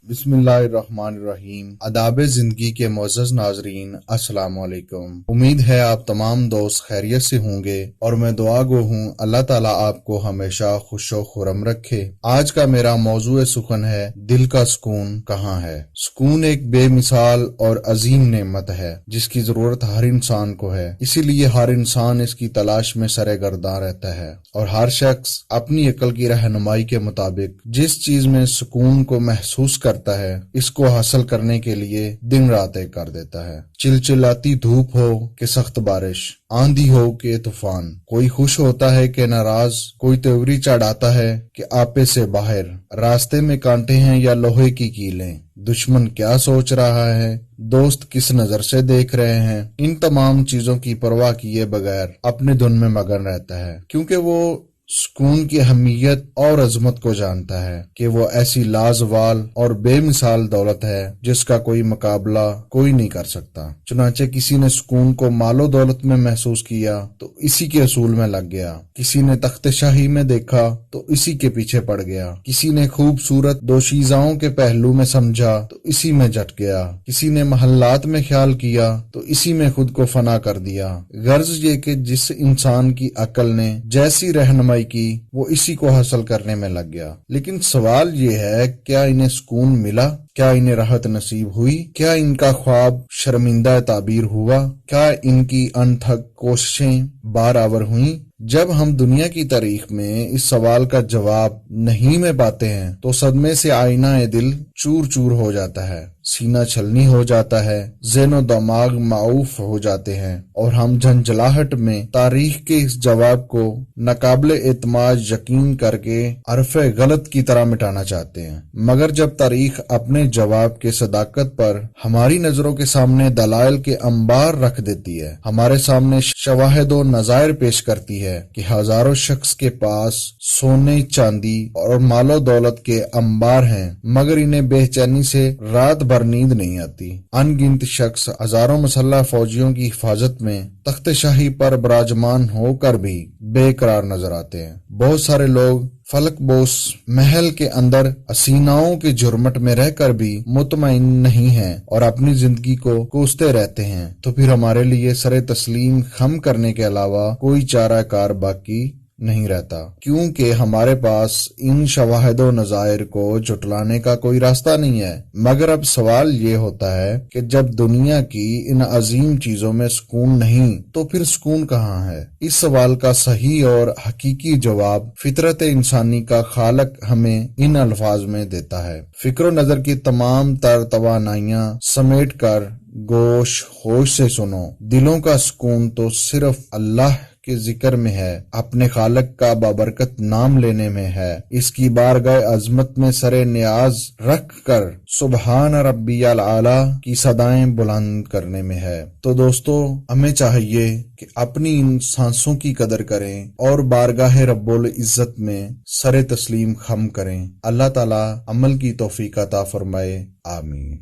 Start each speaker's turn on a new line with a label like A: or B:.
A: बिस्मिल्लाहिर्रहमानिर्रहीम। आदाब जिंदगी के मोअज़्ज़ज़ नाज़रीन, अस्सलाम वालेकुम। उम्मीद है आप तमाम दोस्त खैरियत से होंगे और मैं दुआ गो हूँ अल्लाह ताला आपको हमेशा खुशो खुरम रखे। आज का मेरा मौजूए सुखन है, दिल का सुकून कहाँ है। सुकून एक बेमिसाल और अजीम नेमत है जिसकी जरूरत हर इंसान को है, इसीलिए हर इंसान इसकी तलाश में सरेगर्दां रहता है और हर शख्स अपनी अक्ल की रहनुमाई के मुताबिक जिस चीज में सुकून को महसूस करता है, इसको हासिल करने के लिए दिन रात एक कर देता है। चिलचिलाती धूप हो कि सख्त बारिश, आंधी हो कि तूफान, कोई खुश होता है कि नाराज, कोई त्योरी चढ़ाता है कि आपे से बाहर, रास्ते में कांटे हैं या लोहे की कीलें, दुश्मन क्या सोच रहा है, दोस्त किस नजर से देख रहे हैं, इन तमाम चीजों की परवाह किए बगैर अपने धुन में मगन रहता है, क्योंकि वो सुकून की अहमियत और अजमत को जानता है कि वो ऐसी लाजवाल और बेमिसाल दौलत है जिसका कोई मुकाबला कोई नहीं कर सकता। चुनांचे किसी ने सुकून को मालो दौलत में महसूस किया तो इसी के असूल में लग गया, किसी ने तख्त शाही में देखा तो इसी के पीछे पड़ गया, किसी ने खूबसूरत दोशीजाओं के पहलू में समझा तो इसी में जट गया, किसी ने महल्लात में ख्याल किया तो इसी में खुद को फना कर दिया। गर्ज ये कि जिस इंसान की अकल ने जैसी रहनुमाई की वो इसी को हासिल करने में लग गया। लेकिन सवाल ये है, क्या इन्हें सुकून मिला? क्या इन्हें राहत नसीब हुई? क्या इनका ख्वाब शर्मिंदा ताबीर हुआ? क्या इनकी अनथक कोशिशें बारावर हुई? जब हम दुनिया की तारीख में इस सवाल का जवाब नहीं में पाते हैं तो सदमे से आईना ए दिल चूर चूर हो जाता है, सीना छलनी हो जाता है, ज़हन दिमाग माऊफ हो जाते हैं और हम झंझलाहट में तारीख के इस जवाब को नाकाबिले एतमाद यकीन करके अरफे गलत की तरह मिटाना चाहते हैं। मगर जब तारीख अपने जवाब के सदाकत पर हमारी नजरों के सामने दलाइल के अंबार रख देती है, हमारे सामने शवाहिद और नज़ायर पेश करती है कि हजारों शख्स के पास सोने चांदी और मालो दौलत के अंबार हैं, मगर इन्हें बेचैनी से रात भर नींद नहीं आती। अनगिनत शख्स हजारों मुसल्लह फौजियों की हिफाजत में तख्त शाही पर विराजमान होकर भी बेकरार नजर आते हैं। बहुत सारे लोग फलक बोस महल के अंदर हसीनाओं के जुर्मट में रहकर भी मुतमईन नहीं हैं और अपनी जिंदगी को कोसते रहते हैं। तो फिर हमारे लिए सरे तस्लीम खम करने के अलावा कोई चारा कार बाकी नहीं रहता, क्योंकि हमारे पास इन शवाहिद व नज़ायर को जुटलाने का कोई रास्ता नहीं है। मगर अब सवाल ये होता है कि जब दुनिया की इन अजीम चीजों में सुकून नहीं तो फिर सुकून कहाँ है? इस सवाल का सही और हकीकी जवाब फितरत इंसानी का खालक हमें इन अल्फाज में देता है। फिक्र नजर की तमाम तर तवानाइयां समेट कर गोश होश से सुनो, दिलों का सुकून तो सिर्फ अल्लाह के जिक्र में है, अपने खालक का बाबरकत नाम लेने में है, इसकी बारगाह अजमत में सरे न्याज रख कर सुबहान रब्बियल आला की सदाएं बुलंद करने में है। तो दोस्तों, हमें चाहिए कि अपनी इन सांसों की कदर करें और बारगाह रब्बुल इज्जत में सरे तस्लीम खम करें। अल्लाह ताला अमल की तौफीक अता फरमाए। आमीन।